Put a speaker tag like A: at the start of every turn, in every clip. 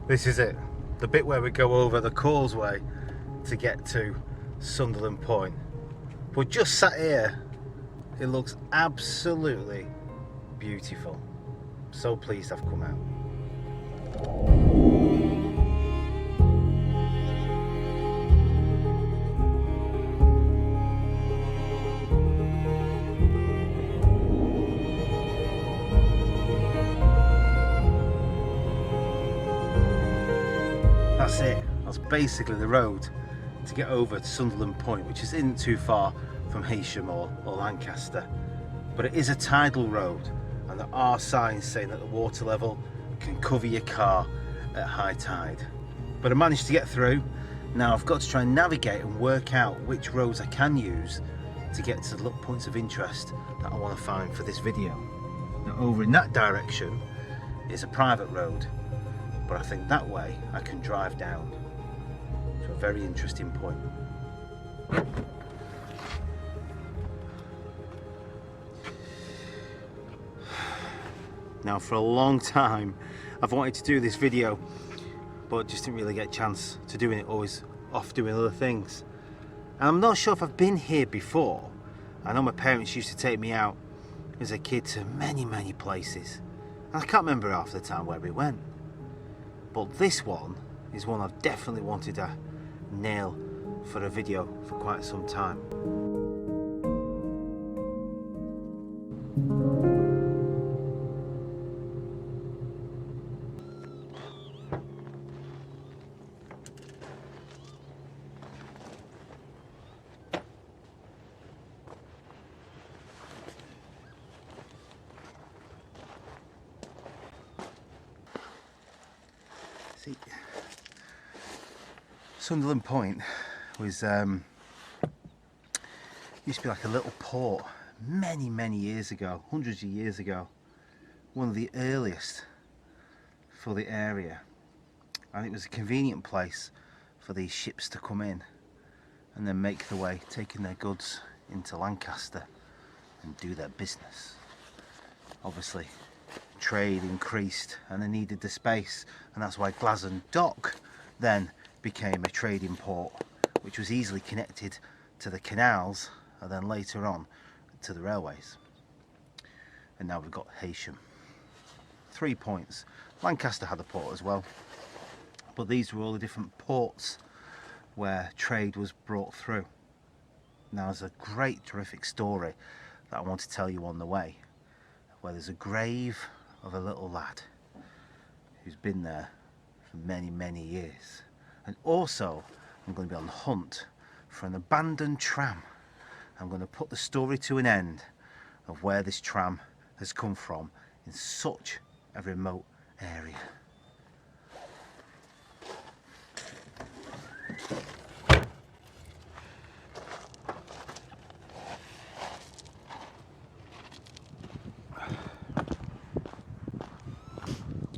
A: This is it, the bit where we go over the causeway to get to Sunderland Point. But just sat here, it looks absolutely beautiful. So pleased I've come out. That's it. That's basically the road to get over to Sunderland Point, which isn't too far from Heysham or Lancaster. But it is a tidal road, and there are signs saying that the water level can cover your car at high tide. But I managed to get through. Now I've got to try and navigate and work out which roads I can use to get to the little points of interest that I want to find for this video. Now over in that direction is a private road, but I think that way I can drive down to a very interesting point. Now for a long time I've wanted to do this video, but just didn't really get a chance to doing it, always off doing other things. And I'm not sure if I've been here before. I know my parents used to take me out as a kid to many places, and I can't remember half the time where we went. But this one is one I've definitely wanted to nail for a video for quite some time. See, Sunderland Point was used to be like a little port many years ago, hundreds of years ago, one of the earliest for the area, and it was a convenient place for these ships to come in and then make their way, taking their goods into Lancaster and do their business. Obviously trade increased and they needed the space, and that's why Glasson Dock then became a trading port, which was easily connected to the canals and then later on to the railways. And now we've got Heysham. 3 points. Lancaster had a port as well, but these were all the different ports where trade was brought through. Now there's a great, terrific story that I want to tell you on the way, where there's a grave of a little lad who's been there for many years. And also I'm going to be on the hunt for an abandoned tram. I'm going to put the story to an end of where this tram has come from in such a remote area.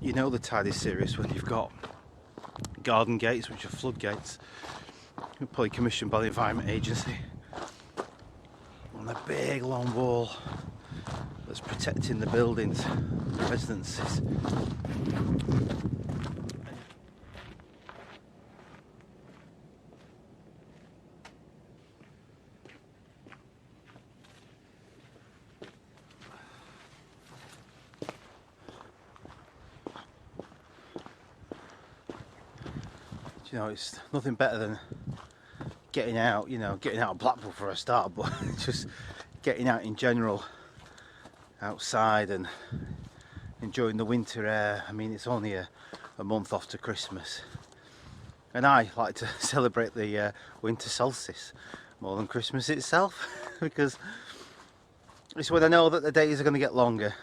A: You know the tide is serious when you've got garden gates, which are floodgates, probably commissioned by the Environment Agency, on a big long wall that's protecting the buildings, the residences. You know, it's nothing better than getting out, getting out of Blackpool for a start, but just getting out in general, outside and enjoying the winter air. I mean, it's only a month off to Christmas, and I like to celebrate the winter solstice more than Christmas itself, because it's when I know that the days are going to get longer.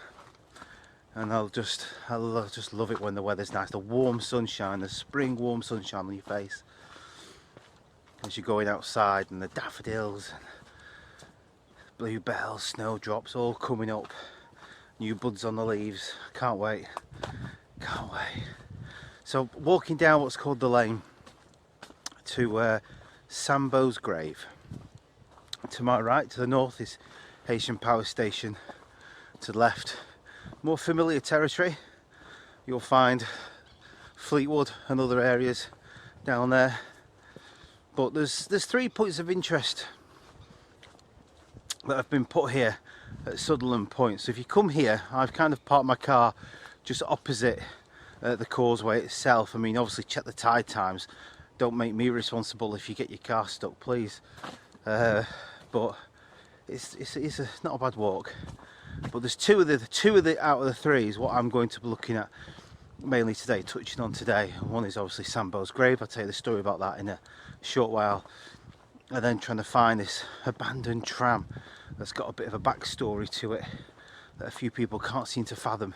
A: And I'll just love it when the weather's nice, the warm sunshine, the spring warm sunshine on your face as you're going outside, and the daffodils and bluebells, snowdrops all coming up, new buds on the leaves. Can't wait, can't wait. So walking down what's called the lane to Sambo's grave. To my right, to the north, is Heysham Power Station. To the left, more familiar territory. You'll find Fleetwood and other areas down there. But there's 3 points of interest that have been put here at Sunderland Point. So if you come here, I've kind of parked my car just opposite the causeway itself. I mean, obviously check the tide times. Don't make me responsible if you get your car stuck, please. But it's not a bad walk. But there's two of the out of the 3 is what I'm going to be looking at mainly today, touching on today. One is obviously Sambo's grave. I'll tell you the story about that in a short while. And then trying to find this abandoned tram that's got a bit of a backstory to it that a few people can't seem to fathom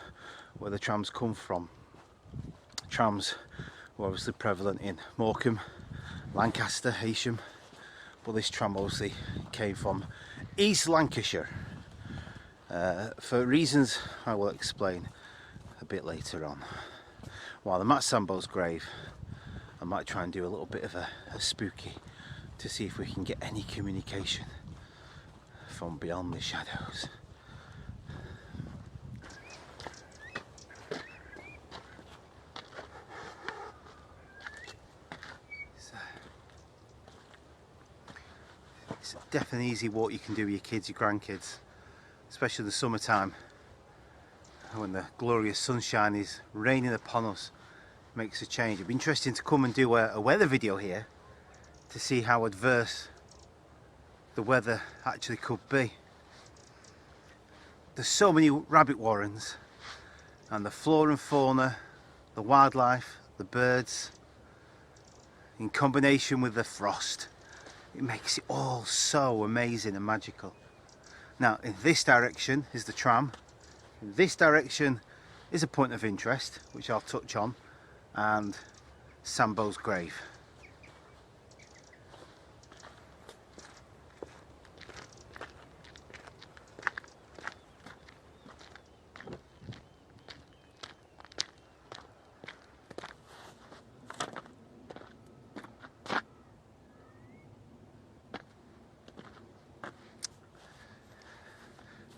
A: where the trams come from. Trams were obviously prevalent in Morecambe, Lancaster, Heysham, but this tram obviously came from East Lancashire for reasons I will explain a bit later on. While I'm at Sambo's grave, I might try and do a little bit of a spooky to see if we can get any communication from beyond the shadows. It's definitely an easy walk you can do with your kids, your grandkids, especially in the summertime when the glorious sunshine is raining upon us. Makes a change. It'd be interesting to come and do a weather video here to see how adverse the weather actually could be. There's so many rabbit warrens, and the flora and fauna, the wildlife, the birds, in combination with the frost, it makes it all so amazing and magical. Now in this direction is the tram, in this direction is a point of interest which I'll touch on, and Sambo's grave.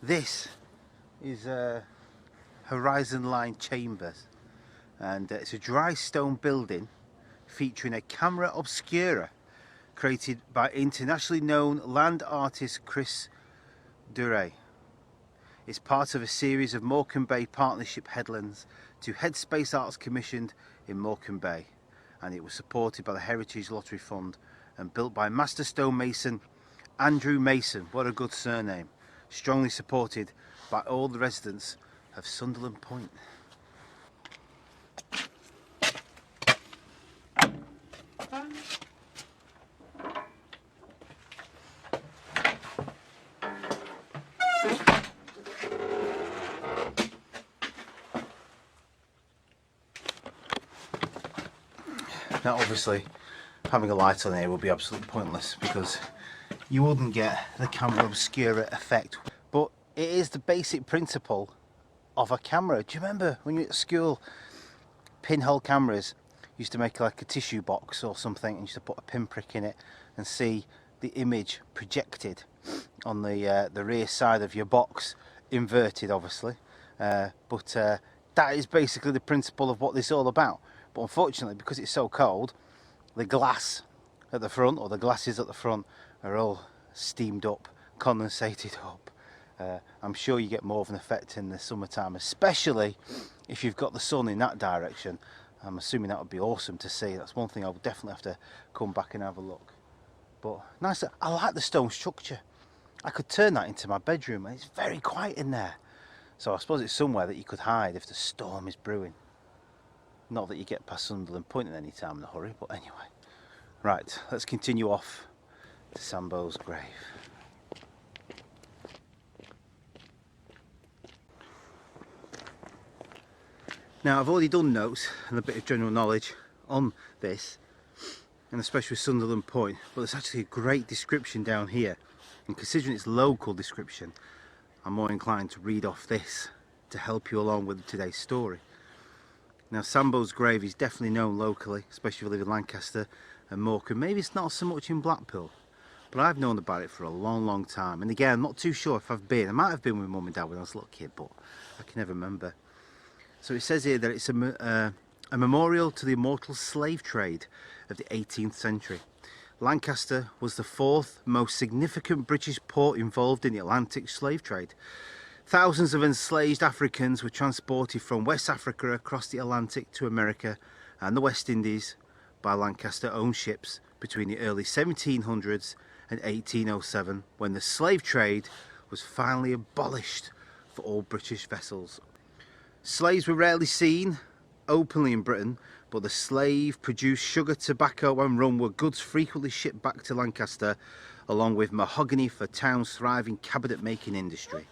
A: This is Horizon Line Chambers, and it's a dry stone building featuring a camera obscura created by internationally known land artist Chris Duray. It's part of a series of Morecambe Bay partnership headlands to Headspace Arts commissioned in Morecambe Bay, and it was supported by the Heritage Lottery Fund and built by master stonemason Andrew Mason. What a good surname. Strongly supported by all the residents of Sunderland Point. Now obviously having a light on here would be absolutely pointless because you wouldn't get the camera obscura effect, but it is the basic principle of a camera. Do you remember when you were at school, pinhole cameras used to make like a tissue box or something, and you used to put a pinprick in it and see the image projected on the rear side of your box, inverted obviously, but that is basically the principle of what this is all about. But unfortunately, because it's so cold, the glass at the front, or the glasses at the front, are all steamed up, condensated up. I'm sure you get more of an effect in the summertime, especially if you've got the sun in that direction. I'm assuming that would be awesome to see. That's one thing I would definitely have to come back and have a look. But nice. I like the stone structure. I could turn that into my bedroom, and it's very quiet in there. So I suppose it's somewhere that you could hide if the storm is brewing. Not that you get past Sunderland Point at any time in a hurry, but anyway. Right, let's continue off to Sambo's grave. Now I've already done notes and a bit of general knowledge on this, and especially with Sunderland Point, but there's actually a great description down here, and considering it's local description, I'm more inclined to read off this to help you along with today's story. Now Sambo's grave is definitely known locally, especially if you live in Lancaster and Morecambe. Maybe it's not so much in Blackpool, but I've known about it for a long time. And again, I'm not too sure if I've been. I might have been with Mum and Dad when I was a little kid, but I can never remember. So it says here that it's a a memorial to the immortal slave trade of the 18th century. Lancaster was the fourth most significant British port involved in the Atlantic slave trade. Thousands of enslaved Africans were transported from West Africa across the Atlantic to America and the West Indies by Lancaster-owned ships between the early 1700s and 1807, when the slave trade was finally abolished for all British vessels. Slaves were rarely seen openly in Britain, but the slave-produced sugar, tobacco and rum were goods frequently shipped back to Lancaster, along with mahogany for town's thriving cabinet-making industry.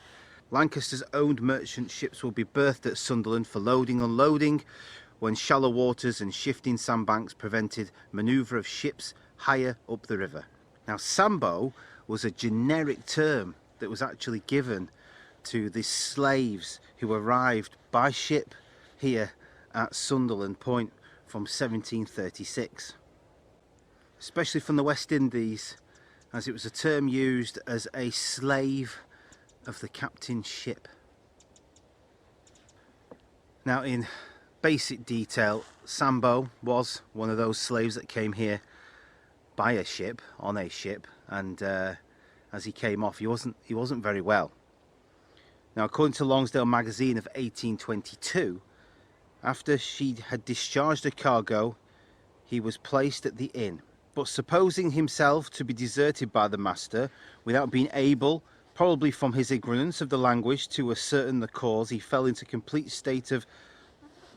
A: Lancaster's owned merchant ships will be berthed at Sunderland for loading and unloading when shallow waters and shifting sandbanks prevented manoeuvre of ships higher up the river. Now, Sambo was a generic term that was actually given to the slaves who arrived by ship here at Sunderland Point from 1736, especially from the West Indies, as it was a term used as a slave of the captain's ship. Now, in basic detail, Sambo was one of those slaves that came here by a ship, on a ship, and as he came off, he wasn't very well. Now, according to Lonsdale magazine of 1822, after she had discharged her cargo, he was placed at the inn, but supposing himself to be deserted by the master, without being able, probably from his ignorance of the language, to ascertain the cause, he fell into a complete state of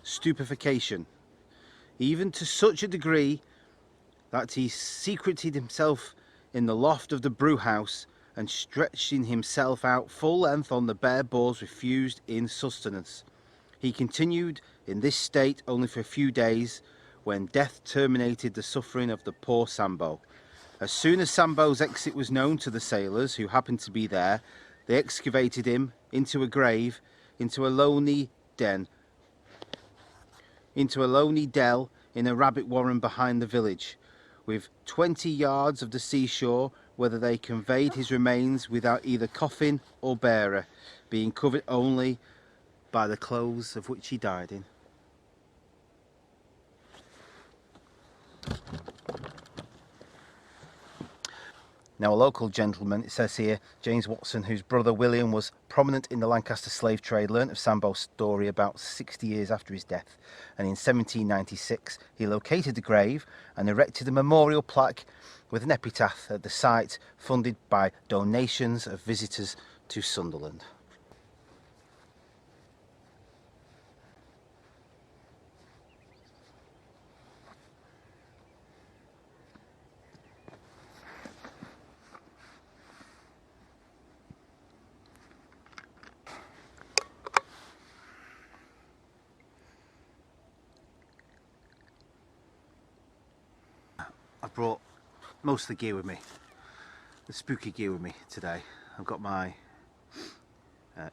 A: stupefaction, even to such a degree that he secreted himself in the loft of the brew house, and stretching himself out full length on the bare boards, refused in sustenance. He continued in this state only for a few days, when death terminated the suffering of the poor Sambo. As soon as Sambo's exit was known to the sailors who happened to be there, they excavated him into a grave, into a lonely dell in a rabbit warren behind the village, with 20 yards of the seashore, whither they conveyed his remains without either coffin or bearer, being covered only by the clothes of which he died in. Now, a local gentleman, it says here, James Watson, whose brother William was prominent in the Lancaster slave trade, learnt of Sambo's story about 60 years after his death, and in 1796 he located the grave and erected a memorial plaque with an epitaph at the site, funded by donations of visitors to Sunderland. I've brought most of the gear with me, the spooky gear with me today. I've got my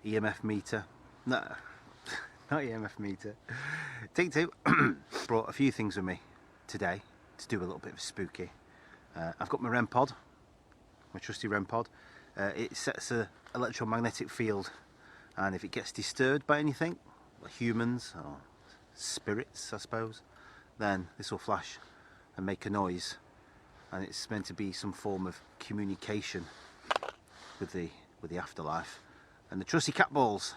A: EMF meter, no, not EMF meter, take two. Brought a few things with me today to do a little bit of spooky. I've got my REM pod, my trusty REM pod. It sets an electromagnetic field, and if it gets disturbed by anything, like humans or spirits I suppose, then this will flash and make a noise, and it's meant to be some form of communication with the afterlife. And the trusty cat balls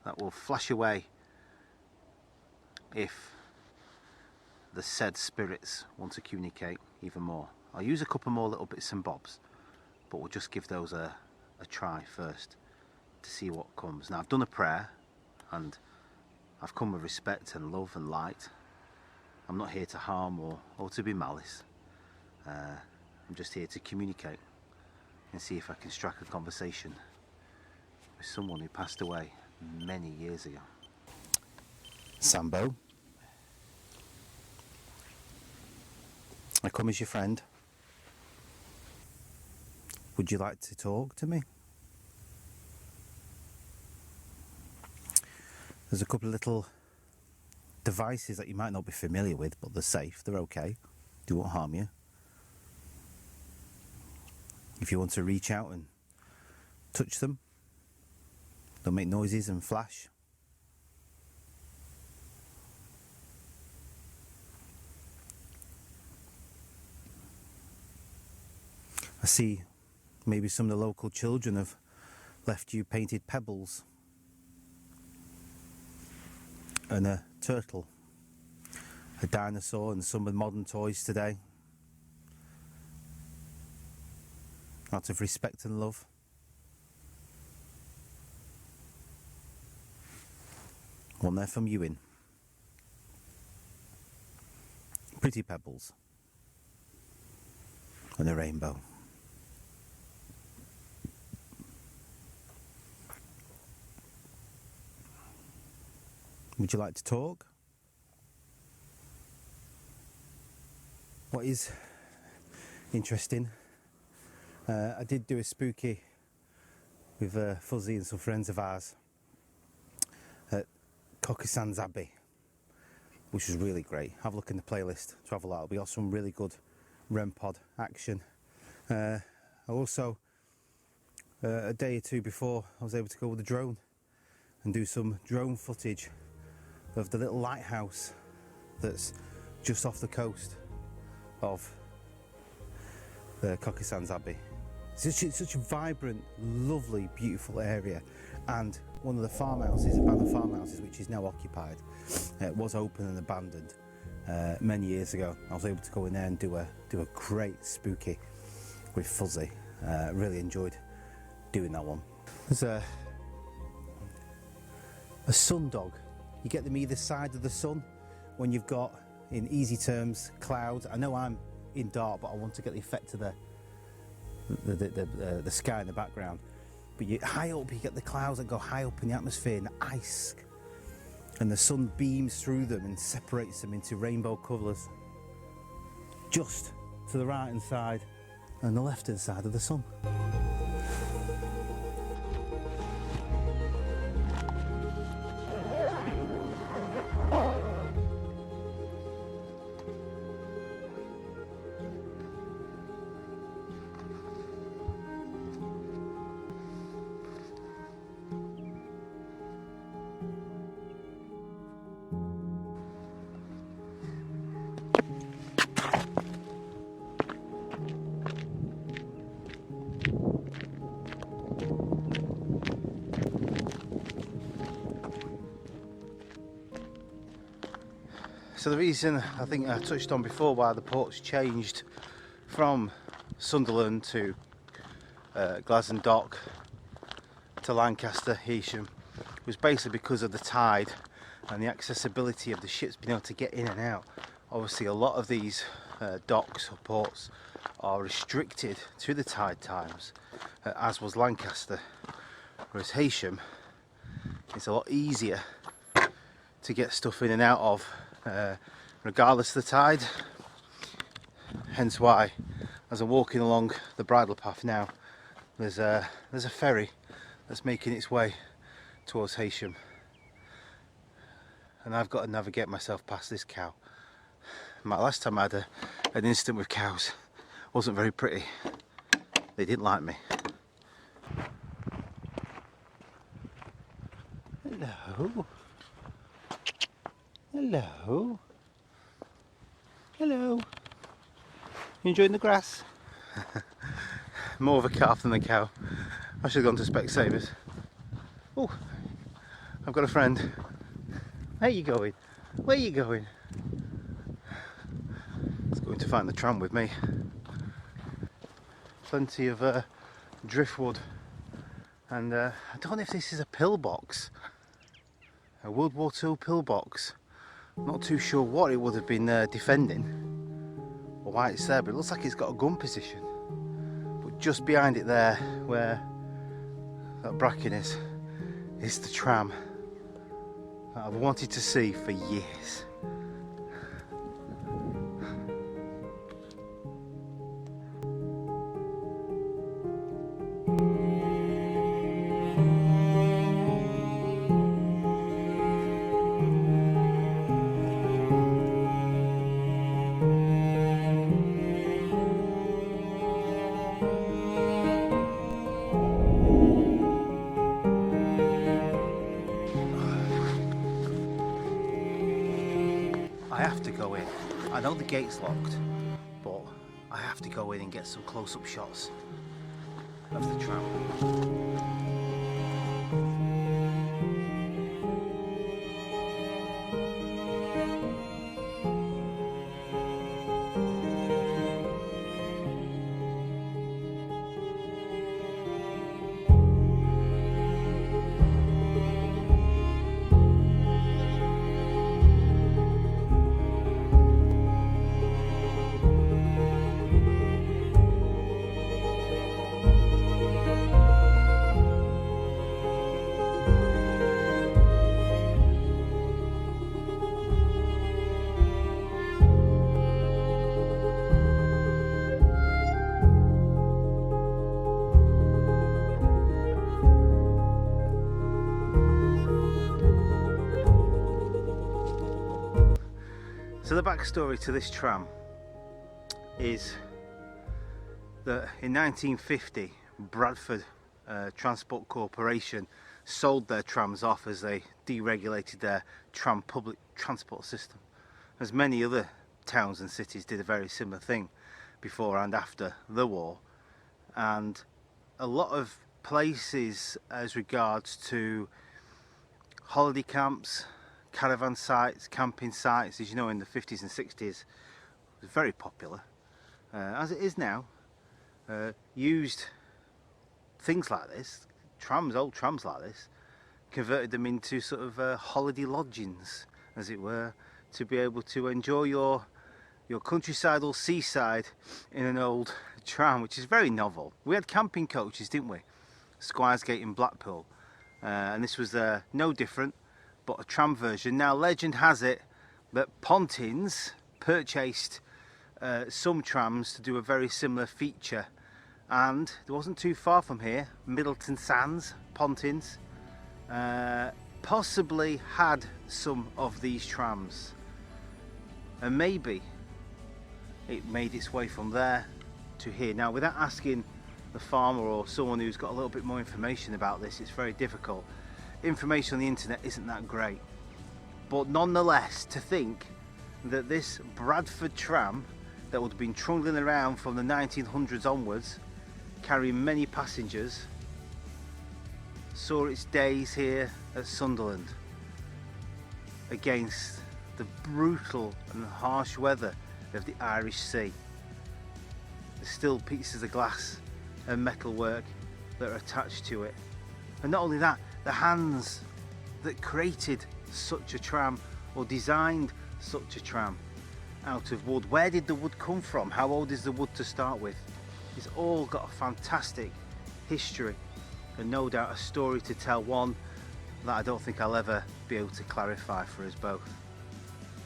A: that will flash away if the said spirits want to communicate even more. I'll use a couple more little bits and bobs, but we'll just give those a try first to see what comes. Now, I've done a prayer and I've come with respect and love and light. I'm not here to harm or to be malice. I'm just here to communicate and see if I can strike a conversation with someone who passed away many years ago. Sambo, I come as your friend. Would you like to talk to me? There's a couple of little devices that you might not be familiar with, but they're safe, they're okay, they won't harm you. If you want to reach out and touch them, they'll make noises and flash. I see maybe some of the local children have left you painted pebbles and a turtle, a dinosaur, and some of the modern toys today. Out of respect and love. One there from Ewan. Pretty pebbles. And a rainbow. Would you like to talk? What is interesting, I did do a spooky with Fuzzy and some friends of ours at Cockisans Abbey, which was really great. Have a look in the playlist, travel out. We got some really good REM pod action. Also, a day or two before, I was able to go with the drone and do some drone footage of the little lighthouse that's just off the coast of the Cockisans Abbey. It's such a vibrant, lovely, beautiful area, and one of the farmhouses, abandoned farmhouses, which is now occupied, was open and abandoned many years ago. I was able to go in there and do a great spooky with Fuzzy. Really enjoyed doing that one. There's a sun dog. You get them either side of the sun when you've got, in easy terms, clouds. I know I'm in dark, but I want to get the effect of the sky in the background. But high up, you get the clouds that go high up in the atmosphere, and the ice, and the sun beams through them and separates them into rainbow colours. Just to the right hand side and the left hand side of the sun. So the reason, I think I touched on before, why the port's changed from Sunderland to Glasgow Dock to Lancaster, Heysham, was basically because of the tide and the accessibility of the ships being able to get in and out. Obviously a lot of these docks or ports are restricted to the tide times, as was Lancaster, whereas Heysham, it's a lot easier to get stuff in and out of regardless of the tide. Hence why, as I'm walking along the bridle path now, there's a ferry that's making its way towards Heysham, and I've got to navigate myself past this cow. Last time I had an incident with cows, wasn't very pretty. They didn't like me. Hello. Hello. Hello. You enjoying the grass? More of a calf than a cow. I should have gone to Specsavers. Oh, I've got a friend. Where are you going? Where are you going? He's going to find the tram with me. Plenty of driftwood, and I don't know if this is a pillbox, a World War II pillbox. Not too sure what it would have been defending or why it's there, but it looks like it's got a gun position. But just behind it there, where that bracken is the tram that I've wanted to see for years. I have to go in. I know the gate's locked, but I have to go in and get some close-up shots of the tram. So the backstory to this tram is that in 1950 Bradford Transport Corporation sold their trams off as they deregulated their tram public transport system, as many other towns and cities did a very similar thing before and after the war. And a lot of places as regards to holiday camps, caravan sites, camping sites, as you know, in the 50s and 60s was very popular, as it is now. Used things like this, old trams like this, converted them into sort of holiday lodgings, as it were, to be able to enjoy your countryside or seaside in an old tram, which is very novel. We had camping coaches, didn't we? Squiresgate in Blackpool, and this was no different, but a tram version. Now legend has it that Pontins purchased some trams to do a very similar feature, and it wasn't too far from here, Middleton Sands, Pontins, possibly had some of these trams, and maybe it made its way from there to here. Now, without asking the farmer or someone who's got a little bit more information about this, it's very difficult. Information on the internet isn't that great, but nonetheless, to think that this Bradford tram that would have been trundling around from the 1900s onwards, carrying many passengers, saw its days here at Sunderland against the brutal and harsh weather of the Irish Sea. There's still pieces of glass and metalwork that are attached to it, and not only that, the hands that created such a tram or designed such a tram out of wood. Where did the wood come from? How old is the wood to start with? It's all got a fantastic history and no doubt a story to tell, one that I don't think I'll ever be able to clarify for us both.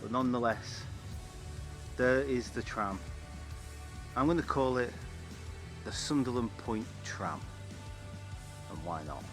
A: But nonetheless, there is the tram. I'm going to call it the Sunderland Point Tram, and why not?